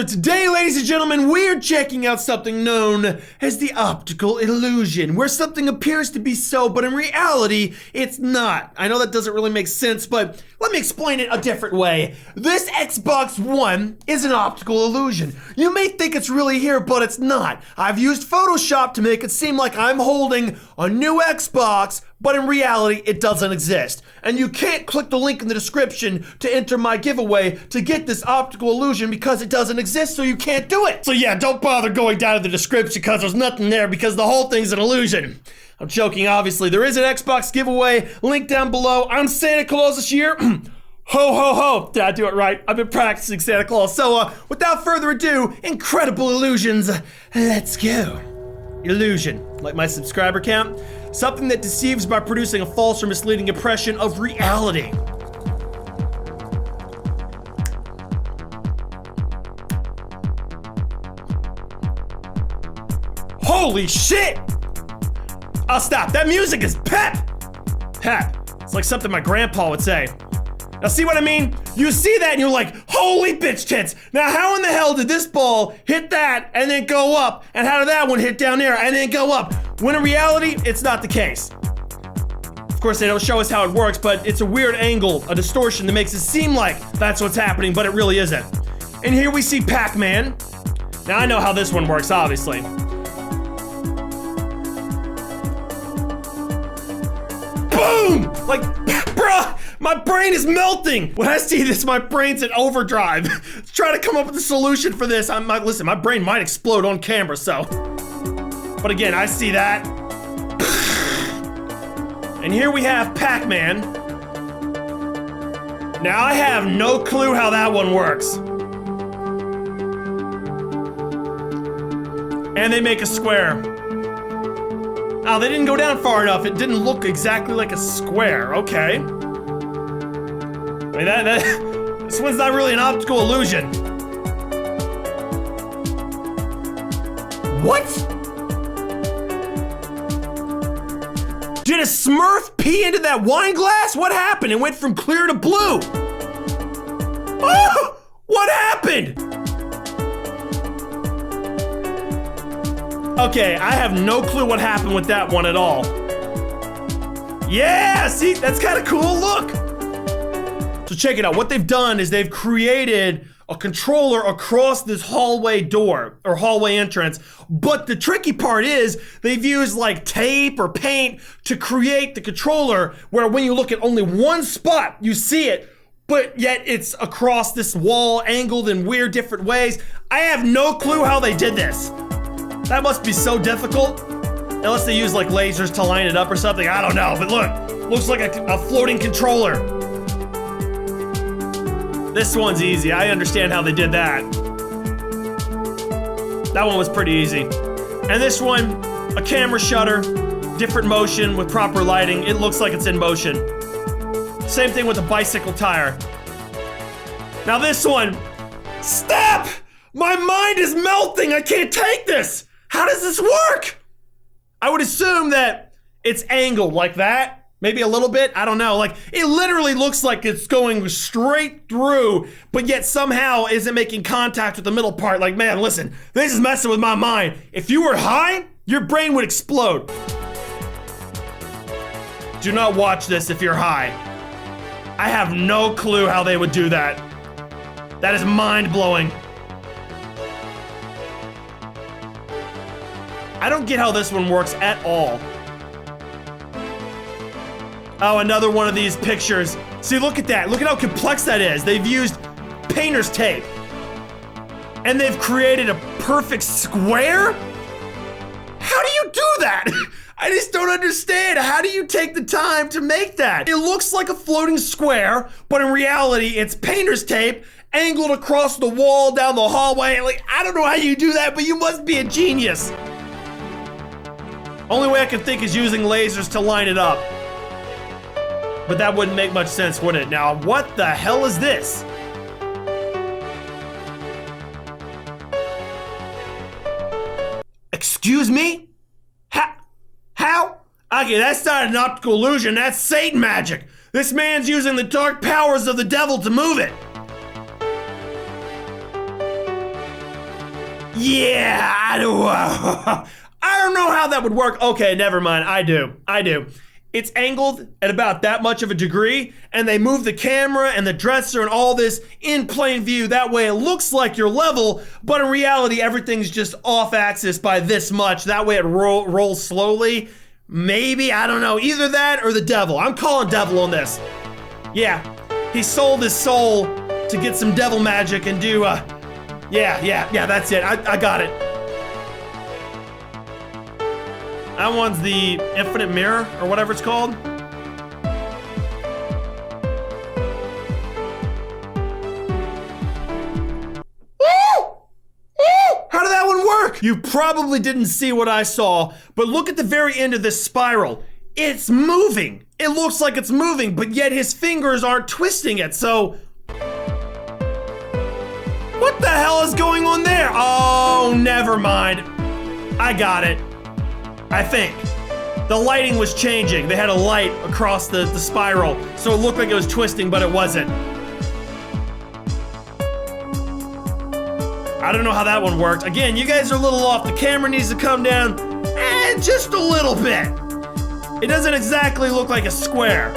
So today, ladies and gentlemen, we're checking out something known as the optical illusion, where something appears to be so, but in reality, it's not. I know that doesn't really make sense, but let me explain it a different way. This Xbox One is an optical illusion. You may think it's really here, but it's not. I've used Photoshop to make it seem like I'm holding a new Xbox, but in reality, it doesn't exist. And you can't click the link in the description to enter my giveaway to get this optical illusion because it doesn't exist, so you can't do it. So yeah, don't bother going down to the description because there's nothing there because the whole thing's an illusion. I'm joking, obviously. There is an Xbox giveaway, link down below. I'm Santa Claus this year. Ho, ho, ho. Did I do it right? I've been practicing Santa Claus. So without further ado, incredible illusions, let's go. Illusion, like my subscriber count, something that deceives by producing a false or misleading impression of reality. Holy shit! I'll stop. That music is pep! Pep. It's like something my grandpa would say. Now see what I mean? You see that and you're like, holy bitch tits. Now how in the hell did this ball hit that and then go up? And how did that one hit down there and then go up? When in reality, it's not the case. Of course, they don't show us how it works, but it's a weird angle, a distortion that makes it seem like that's what's happening, but it really isn't. And here we see Pac-Man. Now I know how this one works, obviously. Boom! Like, bruh, my brain is melting. When I see this, my brain's in overdrive. Trying to come up with a solution for this. Listen, my brain might explode on camera, so. But again, I see that. And here we have Pac-Man. Now I have no clue how that one works. And they make a square. Oh, they didn't go down far enough. It didn't look exactly like a square. Okay. I mean, this one's not really an optical illusion. What? Did a Smurf pee into that wine glass? What happened? It went from clear to blue. Oh! What happened? Okay, I have no clue what happened with that one at all. Yeah, see, that's kind of cool, look. So check it out, what they've done is they've created a controller across this hallway door, or hallway entrance, but the tricky part is they've used like tape or paint to create the controller where when you look at only one spot, you see it, but yet it's across this wall, angled in weird different ways. I have no clue how they did this. That must be so difficult. Unless they use like lasers to line it up or something, I don't know. But look, looks like a floating controller. This one's easy, I understand how they did that. That one was pretty easy. And this one, a camera shutter, different motion with proper lighting. It looks like it's in motion. Same thing with a bicycle tire. Now this one, stop! My mind is melting, I can't take this! How does this work? I would assume that it's angled like that. Maybe a little bit, I don't know. Like, it literally looks like it's going straight through, but yet somehow isn't making contact with the middle part. Like, man, listen, this is messing with my mind. If you were high, your brain would explode. Do not watch this if you're high. I have no clue how they would do that. That is mind-blowing. I don't get how this one works at all. Oh, another one of these pictures. See, look at that. Look at how complex that is. They've used painter's tape. And they've created a perfect square? How do you do that? I just don't understand. How do you take the time to make that? It looks like a floating square, but in reality, it's painter's tape angled across the wall down the hallway. Like, I don't know how you do that, but you must be a genius. Only way I can think is using lasers to line it up. But that wouldn't make much sense, would it? Now, what the hell is this? Excuse me? How? Okay, that's not an optical illusion, that's Satan magic. This man's using the dark powers of the devil to move it. Yeah, I don't know how that would work. Okay, never mind. I do. It's angled at about that much of a degree, and they move the camera and the dresser and all this in plain view. That way it looks like you're level, but in reality, everything's just off axis by this much. That way it rolls slowly. Maybe, I don't know, either that or the devil. I'm calling devil on this. Yeah, he sold his soul to get some devil magic and do, yeah, that's it. I got it. That one's the infinite mirror, or whatever it's called. How did that one work? You probably didn't see what I saw, but look at the very end of this spiral. It's moving. It looks like it's moving, but yet his fingers aren't twisting it, so... What the hell is going on there? Oh, never mind. I got it. I think. The lighting was changing. They had a light across the spiral, so it looked like it was twisting, but it wasn't. I don't know how that one worked. Again, you guys are a little off. The camera needs to come down just a little bit. It doesn't exactly look like a square.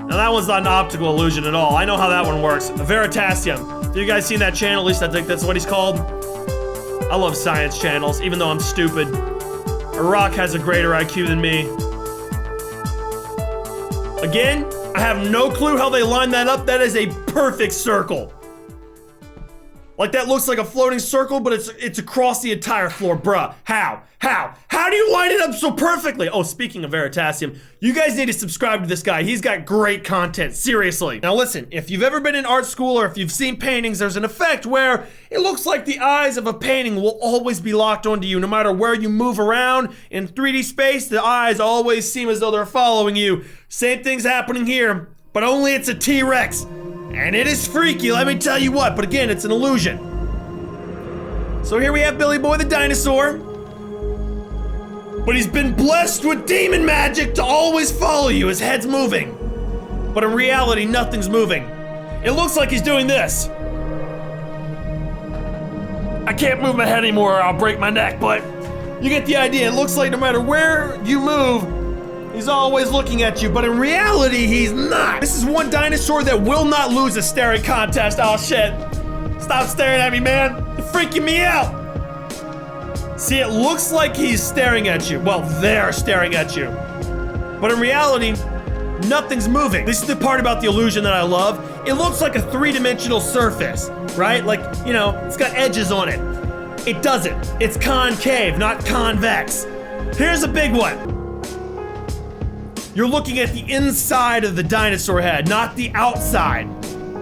Now that one's not an optical illusion at all. I know how that one works. Veritasium. Have you guys seen that channel? At least I think that's what he's called. I love science channels, even though I'm stupid. Rock has a greater IQ than me. Again, I have no clue how they line that up. That is a perfect circle. Like that looks like a floating circle, but it's across the entire floor. Bruh, how? How do you line it up so perfectly? Oh, speaking of Veritasium, you guys need to subscribe to this guy. He's got great content, seriously. Now listen, if you've ever been in art school or if you've seen paintings, there's an effect where it looks like the eyes of a painting will always be locked onto you. No matter where you move around in 3D space, the eyes always seem as though they're following you. Same thing's happening here, but only it's a T-Rex. And it is freaky, let me tell you what, but again, it's an illusion. So here we have Billy Boy the dinosaur. But he's been blessed with demon magic to always follow you. His head's moving. But in reality, nothing's moving. It looks like he's doing this. I can't move my head anymore or I'll break my neck, but you get the idea. It looks like no matter where you move, he's always looking at you, but in reality, he's not. This is one dinosaur that will not lose a staring contest. Oh shit. Stop staring at me, man. You're freaking me out. See, it looks like he's staring at you. Well, they're staring at you. But in reality, nothing's moving. This is the part about the illusion that I love. It looks like a three-dimensional surface, right? Like, you know, it's got edges on it. It doesn't. It's concave, not convex. Here's a big one. You're looking at the inside of the dinosaur head, not the outside.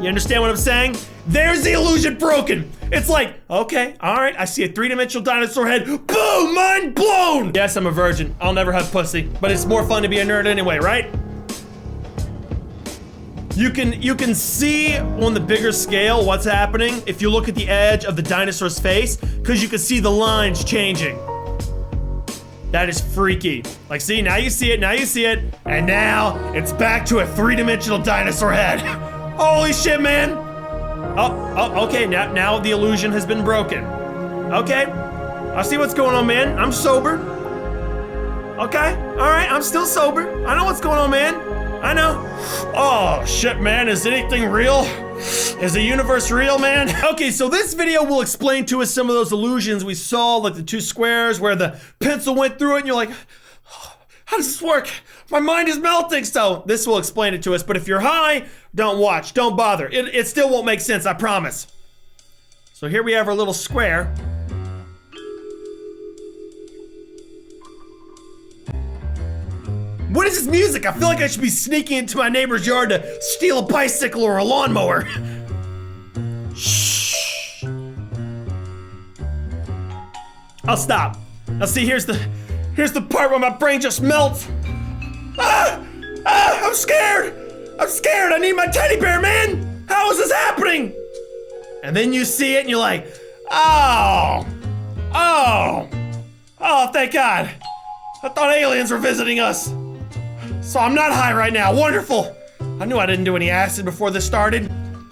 You understand what I'm saying? There's the illusion broken. It's like, okay, all right, I see a three-dimensional dinosaur head. Boom, mind blown. Yes, I'm a virgin. I'll never have pussy, but it's more fun to be a nerd anyway, right? You can see on the bigger scale what's happening if you look at the edge of the dinosaur's face, because you can see the lines changing. That is freaky. Like, see, now you see it, and now it's back to a three-dimensional dinosaur head. Holy shit, man. Oh, okay, now the illusion has been broken. Okay, I see what's going on, man. I'm sober. Okay, all right, I'm still sober. I know what's going on, man. I know. Oh, shit, man, is anything real? Is the universe real, man? Okay, so this video will explain to us some of those illusions we saw, like the two squares where the pencil went through it, and you're like, how does this work? My mind is melting. So this will explain it to us, but if you're high, don't watch, don't bother. It still won't make sense, I promise. So here we have our little square. What is this music? I feel like I should be sneaking into my neighbor's yard to steal a bicycle or a lawnmower. Shh. I'll stop. Now see, here's the part where my brain just melts. I'm scared. I'm scared. I need my teddy bear, man. How is this happening? And then you see it and you're like, oh, thank God. I thought aliens were visiting us. So I'm not high right now. Wonderful. I knew I didn't do any acid before this started.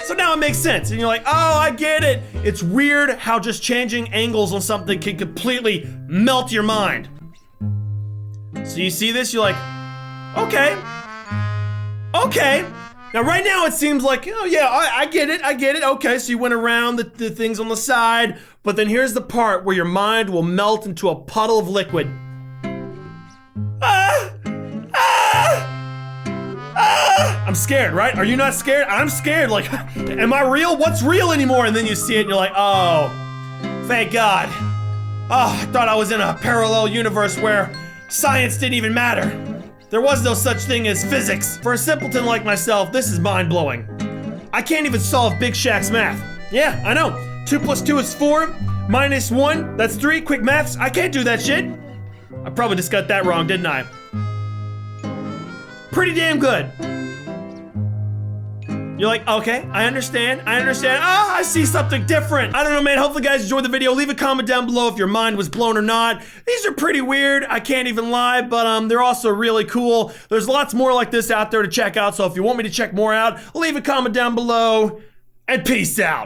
So now it makes sense. And you're like, oh, I get it. It's weird how just changing angles on something can completely melt your mind. So you see this, you're like, okay. Now right now it seems like, oh yeah, I get it. Okay, so you went around the things on the side, but then here's the part where your mind will melt into a puddle of liquid. I'm scared, right? Are you not scared? I'm scared. Like, am I real? What's real anymore? And then you see it and you're like, oh, thank God. Oh, I thought I was in a parallel universe where science didn't even matter. There was no such thing as physics. For a simpleton like myself, this is mind-blowing. I can't even solve Big Shaq's math. Yeah, I know. 2 + 2 is 4, minus 1, that's 3. Quick maths, I can't do that shit. I probably just got that wrong, didn't I? Pretty damn good. You're like, okay, I understand. Ah, I see something different. I don't know, man. Hopefully, guys enjoyed the video. Leave a comment down below if your mind was blown or not. These are pretty weird. I can't even lie, but they're also really cool. There's lots more like this out there to check out. So if you want me to check more out, leave a comment down below, and peace out.